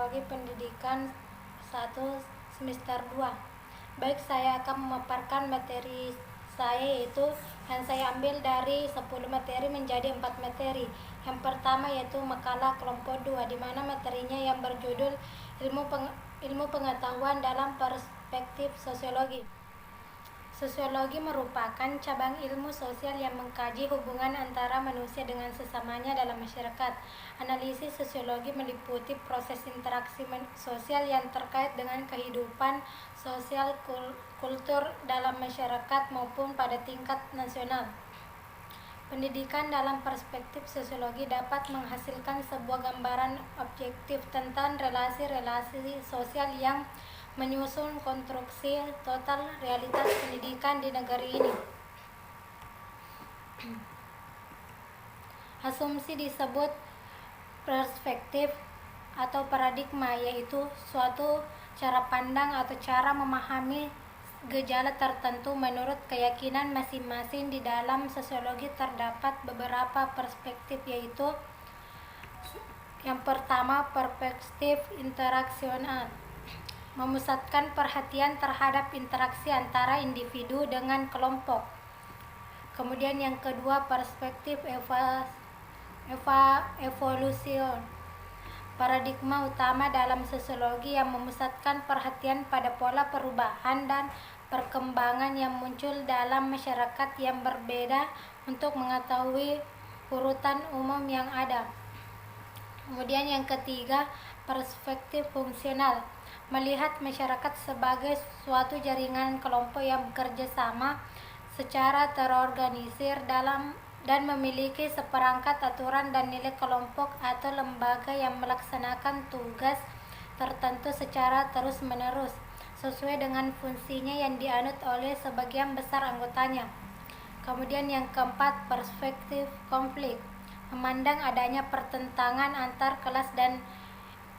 Sosiologi Pendidikan 1 semester 2. Baik, saya akan memaparkan materi saya, yaitu yang saya ambil dari 10 materi menjadi 4 materi. Yang pertama yaitu makalah kelompok 2, di mana materinya yang berjudul ilmu pengetahuan dalam perspektif sosiologi. Sosiologi merupakan cabang ilmu sosial yang mengkaji hubungan antara manusia dengan sesamanya dalam masyarakat. Analisis sosiologi meliputi proses interaksi sosial yang terkait dengan kehidupan sosial kultur dalam masyarakat maupun pada tingkat nasional. Pendidikan dalam perspektif sosiologi dapat menghasilkan sebuah gambaran objektif tentang relasi-relasi sosial yang menyusun konstruksi total realitas pendidikan di negeri ini. Asumsi disebut perspektif atau paradigma, yaitu suatu cara pandang atau cara memahami gejala tertentu menurut keyakinan masing-masing. Di dalam sosiologi terdapat beberapa perspektif, yaitu yang pertama, perspektif interaksional, memusatkan perhatian terhadap interaksi antara individu dengan kelompok. Kemudian yang kedua, perspektif evolusion, paradigma utama dalam sosiologi yang memusatkan perhatian pada pola perubahan dan perkembangan yang muncul dalam masyarakat yang berbeda untuk mengetahui urutan umum yang ada. Kemudian yang ketiga, perspektif fungsional, melihat masyarakat sebagai suatu jaringan kelompok yang bekerja sama secara terorganisir dan memiliki seperangkat aturan dan nilai kelompok atau lembaga yang melaksanakan tugas tertentu secara terus-menerus sesuai dengan fungsinya yang dianut oleh sebagian besar anggotanya. Kemudian yang keempat, perspektif konflik, memandang adanya pertentangan antar kelas dan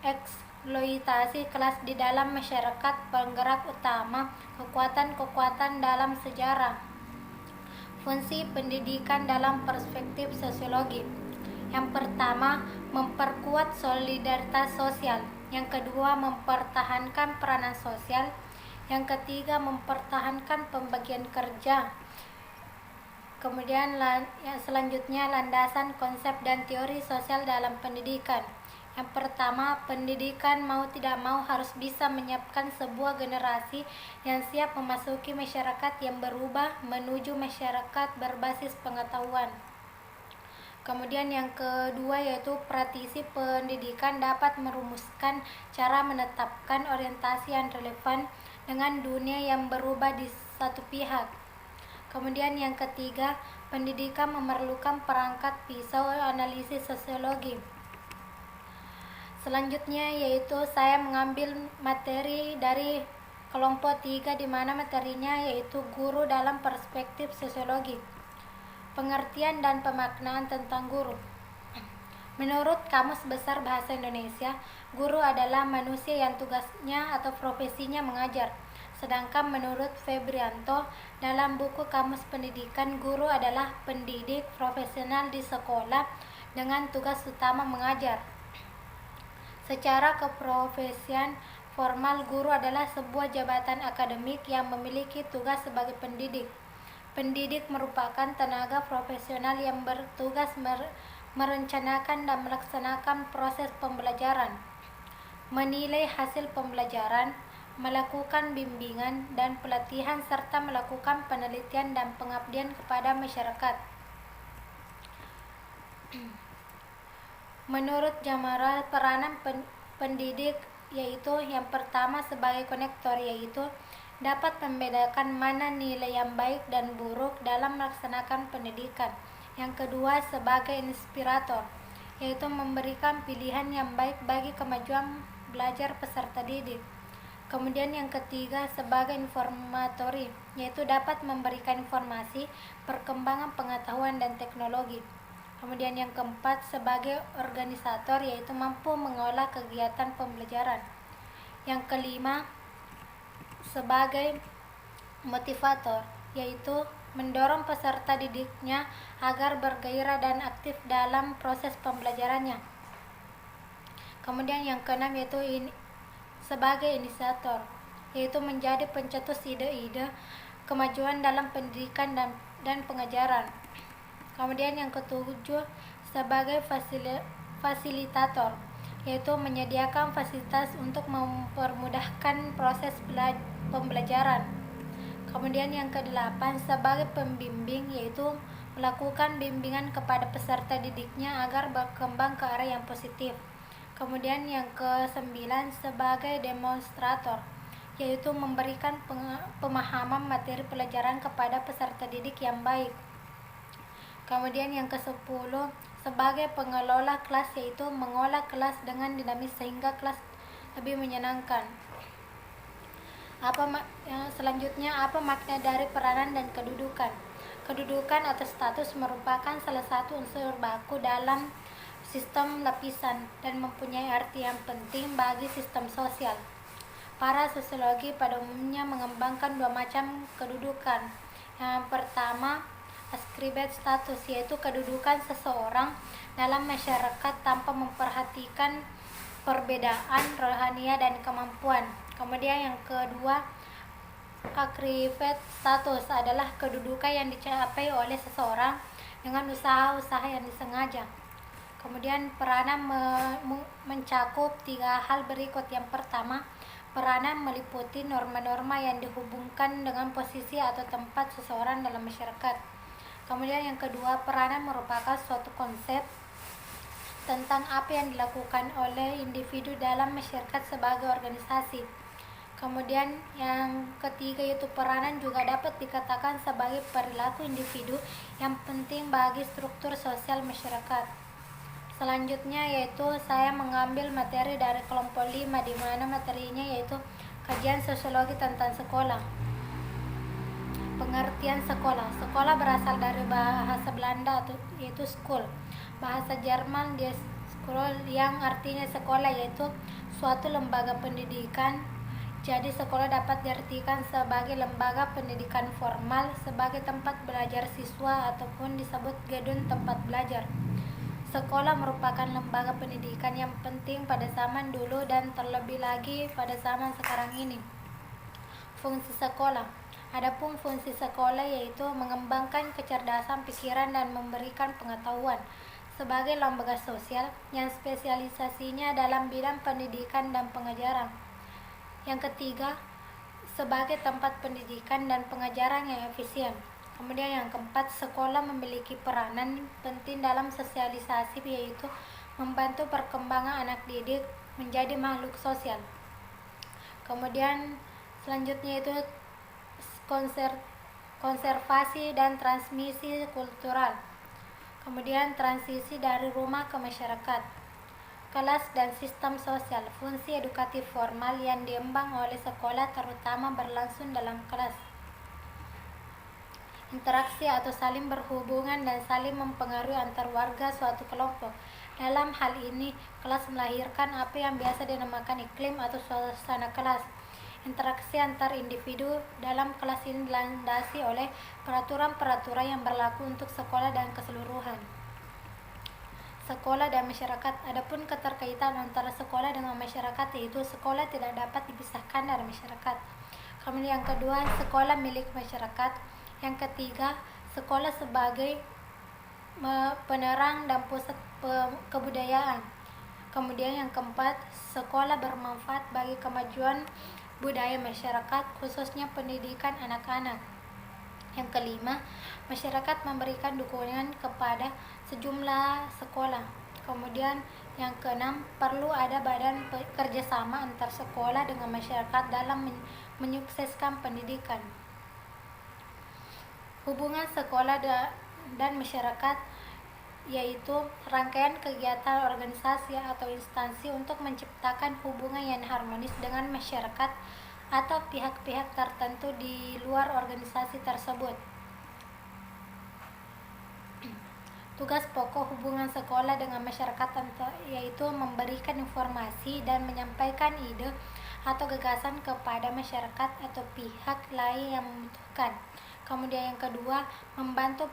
eksploitasi kelas di dalam masyarakat penggerak utama kekuatan-kekuatan dalam sejarah. Fungsi pendidikan dalam perspektif sosiologi. Yang pertama, memperkuat solidaritas sosial. Yang kedua, mempertahankan peranan sosial. Yang ketiga, mempertahankan pembagian kerja. Kemudian yang selanjutnya, landasan konsep dan teori sosial dalam pendidikan. Yang pertama, pendidikan mau tidak mau harus bisa menyiapkan sebuah generasi yang siap memasuki masyarakat yang berubah menuju masyarakat berbasis pengetahuan. Kemudian yang kedua yaitu praktisi pendidikan dapat merumuskan cara menetapkan orientasi yang relevan dengan dunia yang berubah di satu pihak. Kemudian yang ketiga, pendidikan memerlukan perangkat pisau analisis sosiologi. Selanjutnya yaitu saya mengambil materi dari kelompok 3, di mana materinya yaitu guru dalam perspektif sosiologi. Pengertian dan pemaknaan tentang guru. Menurut Kamus Besar Bahasa Indonesia, guru adalah manusia yang tugasnya atau profesinya mengajar. Sedangkan menurut Febrianto, dalam buku Kamus Pendidikan, guru adalah pendidik profesional di sekolah dengan tugas utama mengajar. Secara keprofesian formal, guru adalah sebuah jabatan akademik yang memiliki tugas sebagai pendidik. Pendidik merupakan tenaga profesional yang bertugas merencanakan dan melaksanakan proses pembelajaran, menilai hasil pembelajaran, melakukan bimbingan dan pelatihan, serta melakukan penelitian dan pengabdian kepada masyarakat. Menurut Jamaral, peranan pendidik yaitu yang pertama sebagai konektor, yaitu dapat membedakan mana nilai yang baik dan buruk dalam melaksanakan pendidikan. Yang kedua, sebagai inspirator, yaitu memberikan pilihan yang baik bagi kemajuan belajar peserta didik. Kemudian yang ketiga, sebagai informatori, yaitu dapat memberikan informasi perkembangan pengetahuan dan teknologi. Kemudian yang keempat, sebagai organisator, yaitu mampu mengolah kegiatan pembelajaran. Yang kelima, sebagai motivator, yaitu mendorong peserta didiknya agar bergairah dan aktif dalam proses pembelajarannya. Kemudian yang keenam yaitu sebagai inisiator, yaitu menjadi pencetus ide-ide kemajuan dalam pendidikan dan pengajaran. Kemudian yang ketujuh sebagai fasilitator, yaitu menyediakan fasilitas untuk mempermudahkan proses pembelajaran. Kemudian yang kedelapan sebagai pembimbing, yaitu melakukan bimbingan kepada peserta didiknya agar berkembang ke arah yang positif. Kemudian yang kesembilan sebagai demonstrator, yaitu memberikan pemahaman materi pelajaran kepada peserta didik yang baik. Kemudian yang ke-10 sebagai pengelola kelas, yaitu mengolah kelas dengan dinamis sehingga kelas lebih menyenangkan. Selanjutnya, apa makna dari peranan dan kedudukan? Kedudukan atau status merupakan salah satu unsur baku dalam sistem lapisan dan mempunyai arti yang penting bagi sistem sosial. Para sosiologi pada umumnya mengembangkan dua macam kedudukan. Yang pertama, ascribed status, yaitu kedudukan seseorang dalam masyarakat tanpa memperhatikan perbedaan rohania dan kemampuan. Kemudian yang kedua, ascribed status adalah kedudukan yang dicapai oleh seseorang dengan usaha-usaha yang disengaja. Kemudian peranan mencakup tiga hal berikut. Yang pertama, peranan meliputi norma-norma yang dihubungkan dengan posisi atau tempat seseorang dalam masyarakat. Kemudian yang kedua, peranan merupakan suatu konsep tentang apa yang dilakukan oleh individu dalam masyarakat sebagai organisasi. Kemudian yang ketiga yaitu peranan juga dapat dikatakan sebagai perilaku individu yang penting bagi struktur sosial masyarakat. Selanjutnya yaitu saya mengambil materi dari kelompok 5, di mana materinya yaitu kajian sosiologi tentang sekolah. Pengertian sekolah. Sekolah berasal dari bahasa Belanda yaitu school. Bahasa Jerman die Schule yang artinya sekolah, yaitu suatu lembaga pendidikan. Jadi sekolah dapat diartikan sebagai lembaga pendidikan formal, sebagai tempat belajar siswa ataupun disebut gedung tempat belajar. Sekolah merupakan lembaga pendidikan yang penting pada zaman dulu dan terlebih lagi pada zaman sekarang ini. Fungsi sekolah. Adapun fungsi sekolah yaitu mengembangkan kecerdasan pikiran dan memberikan pengetahuan sebagai lembaga sosial yang spesialisasinya dalam bidang pendidikan dan pengajaran. Yang ketiga, sebagai tempat pendidikan dan pengajaran yang efisien. Kemudian yang keempat, sekolah memiliki peranan penting dalam sosialisasi, yaitu membantu perkembangan anak didik menjadi makhluk sosial. Kemudian selanjutnya itu konservasi dan transmisi kultural. Kemudian transisi dari rumah ke masyarakat. Kelas dan sistem sosial. Fungsi edukatif formal yang diemban oleh sekolah terutama berlangsung dalam kelas. Interaksi atau saling berhubungan dan saling mempengaruhi antar warga suatu kelompok. Dalam hal ini, kelas melahirkan apa yang biasa dinamakan iklim atau suasana kelas. Interaksi antar individu dalam kelas ini dilandasi oleh peraturan-peraturan yang berlaku untuk sekolah dan keseluruhan. Sekolah dan masyarakat. Adapun keterkaitan antara sekolah dengan masyarakat, yaitu sekolah tidak dapat dipisahkan dari masyarakat. Kemudian yang kedua, sekolah milik masyarakat. Yang ketiga, sekolah sebagai penerang dan pusat kebudayaan. Kemudian yang keempat, sekolah bermanfaat bagi kemajuan budaya masyarakat, khususnya pendidikan anak-anak. Yang kelima, masyarakat memberikan dukungan kepada sejumlah sekolah. Kemudian yang keenam, perlu ada badan kerjasama antar sekolah dengan masyarakat dalam menyukseskan pendidikan. Hubungan sekolah dan masyarakat yaitu rangkaian kegiatan organisasi atau instansi untuk menciptakan hubungan yang harmonis dengan masyarakat atau pihak-pihak tertentu di luar organisasi tersebut. Tugas pokok hubungan sekolah dengan masyarakat yaitu memberikan informasi dan menyampaikan ide atau gagasan kepada masyarakat atau pihak lain yang membutuhkan. Kemudian yang kedua, membantu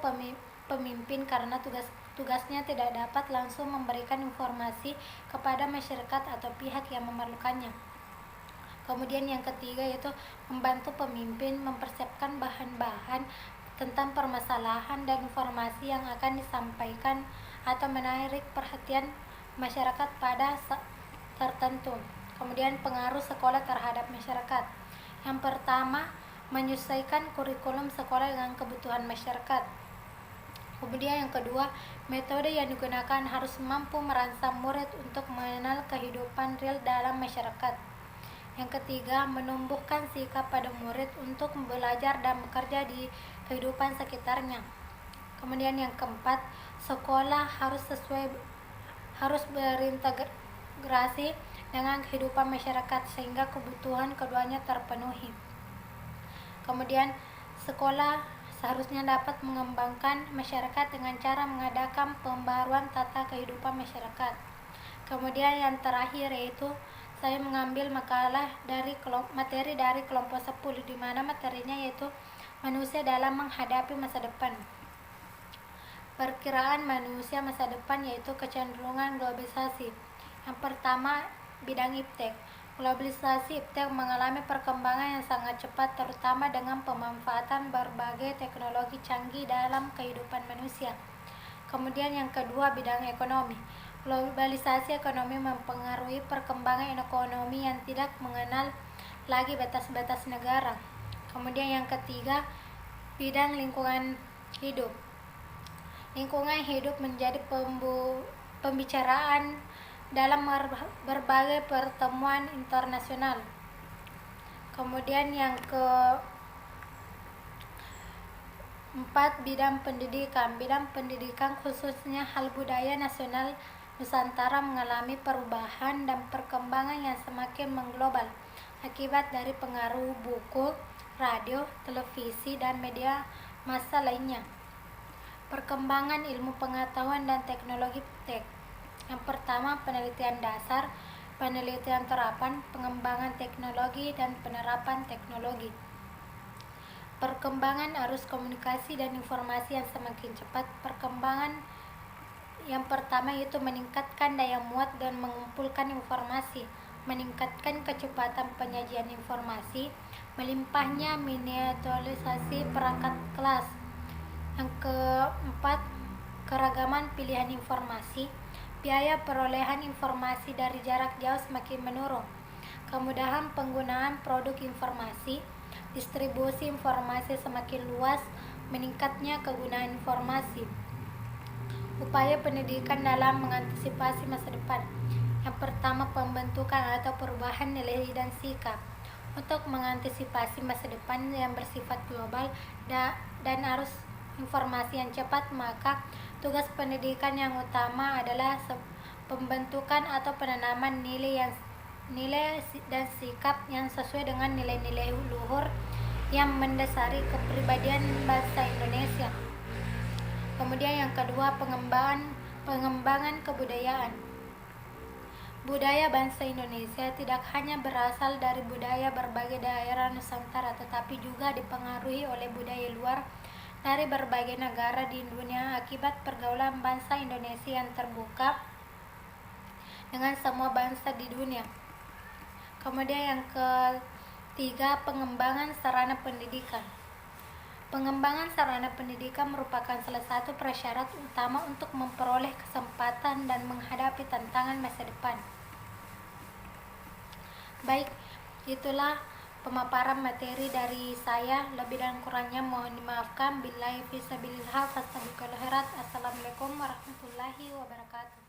pemimpin karena tugas tugasnya tidak dapat langsung memberikan informasi kepada masyarakat atau pihak yang memerlukannya. Kemudian yang ketiga yaitu membantu pemimpin mempersiapkan bahan-bahan tentang permasalahan dan informasi yang akan disampaikan atau menarik perhatian masyarakat pada tertentu. Kemudian pengaruh sekolah terhadap masyarakat. Yang pertama, menyesuaikan kurikulum sekolah dengan kebutuhan masyarakat. Kemudian yang kedua, metode yang digunakan harus mampu merangsang murid untuk mengenal kehidupan real dalam masyarakat. Yang ketiga, menumbuhkan sikap pada murid untuk belajar dan bekerja di kehidupan sekitarnya. Kemudian yang keempat, sekolah harus berintegrasi dengan kehidupan masyarakat sehingga kebutuhan keduanya terpenuhi. Kemudian sekolah seharusnya dapat mengembangkan masyarakat dengan cara mengadakan pembaruan tata kehidupan masyarakat. Kemudian yang terakhir yaitu saya mengambil materi dari kelompok 10 di mana materinya yaitu manusia dalam menghadapi masa depan. Perkiraan manusia masa depan yaitu kecenderungan globalisasi. Yang pertama, bidang iptek. Globalisasi iptek mengalami perkembangan yang sangat cepat terutama dengan pemanfaatan berbagai teknologi canggih dalam kehidupan manusia. Kemudian yang kedua, bidang ekonomi. Globalisasi ekonomi mempengaruhi perkembangan ekonomi yang tidak mengenal lagi batas-batas negara. Kemudian yang ketiga, bidang lingkungan hidup. Lingkungan hidup menjadi pembicaraan dalam berbagai pertemuan internasional. Kemudian yang keempat, bidang pendidikan. Bidang pendidikan khususnya hal budaya nasional Nusantara mengalami perubahan dan perkembangan yang semakin mengglobal akibat dari pengaruh buku, radio, televisi, dan media massa lainnya. Perkembangan ilmu pengetahuan dan teknologi iptek. Yang pertama, penelitian dasar, penelitian terapan, pengembangan teknologi, dan penerapan teknologi. Perkembangan arus komunikasi dan informasi yang semakin cepat. Perkembangan yang pertama yaitu meningkatkan daya muat dan mengumpulkan informasi, meningkatkan kecepatan penyajian informasi, melimpahnya miniaturisasi perangkat kelas. Yang keempat, keragaman pilihan informasi, biaya perolehan informasi dari jarak jauh semakin menurun, kemudahan penggunaan produk informasi, distribusi informasi semakin luas, meningkatnya kegunaan informasi. Upaya pendidikan dalam mengantisipasi masa depan. Yang pertama, pembentukan atau perubahan nilai dan sikap. Untuk mengantisipasi masa depan yang bersifat global dan arus informasi yang cepat, maka tugas pendidikan yang utama adalah pembentukan atau penanaman nilai dan sikap yang sesuai dengan nilai-nilai luhur yang mendasari kepribadian bangsa Indonesia. Kemudian yang kedua, pengembangan kebudayaan. Budaya bangsa Indonesia tidak hanya berasal dari budaya berbagai daerah Nusantara, tetapi juga dipengaruhi oleh budaya luar dari berbagai negara di dunia akibat pergaulan bangsa Indonesia yang terbuka dengan semua bangsa di dunia. Kemudian yang ketiga, pengembangan sarana pendidikan. Pengembangan sarana pendidikan merupakan salah satu prasyarat utama untuk memperoleh kesempatan dan menghadapi tantangan masa depan. Baik, itulah pemaparan materi dari saya. Lebih dan kurangnya mohon dimaafkan. Billahi fisabilillah, fastabiqul khairat. Assalamualaikum warahmatullahi wabarakatuh.